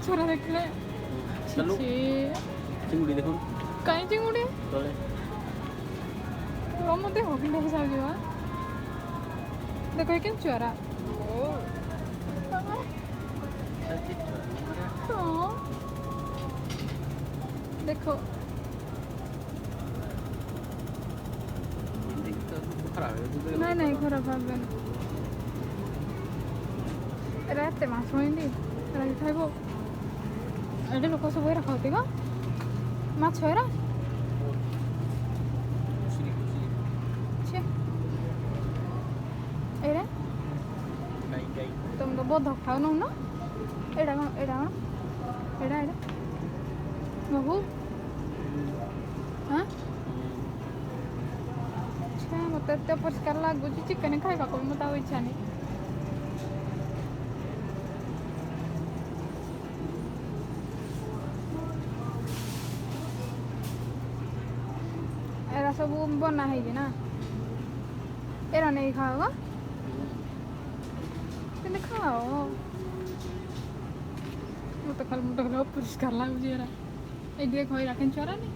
ମାଛରା ଦେଖିଲେ ଚାଲୁ। ଚିଙ୍ଗୁଡ଼ି ଦେଖୁନ କାହିଁ ଚିଙ୍ଗୁଡ଼ି ତଳେ ମତେ ହକିଟା ହିସାବ ଯିବା ଦେଖ ଏ କେମିତି ଚୁଆରା ହଁ ଦେଖ ନାଇଁ ନାଇଁ ଖରାପ ଭାବିବେନି ଏରା ଏତେ ମାଛ ଏମିତି ଏରା ଖାଇବ ଏଠି ଲୋକ ସବୁ ଏରା ଖାଉଥିବ ମାଛ ଏରା ଛି ଏଇଟା ତମେ ତ ବୋଧ ଖାଉନ ନା ଏଇଟା କ'ଣ ଏଇଟା ବାବୁ ହଁ ମୋତେ ଏତେ ଅପରିଷ୍କାର ଲାଗୁଛି ଚିକେନ୍ ଖାଇବାକୁ ବି ମୋତେ ଆଉ ଇଚ୍ଛା ନାହିଁ ଏରା ସବୁ ବନା ହେଇଛି ନା ଏରା ନେଇ ଖାଅ କିନ୍ତୁ ଖାଅ ମୋତେ ଖାଲି ଅପରିଷ୍କାର ଲାଗୁଛି ଏରା ଏଇଠି ଖଇରା କେଞ୍ଚୁ ଏରାନି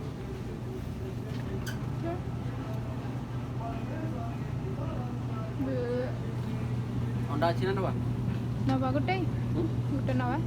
ଅଣ୍ଡା ଅଛି ନା ନେବା ନବା ଗୋଟେ ନବା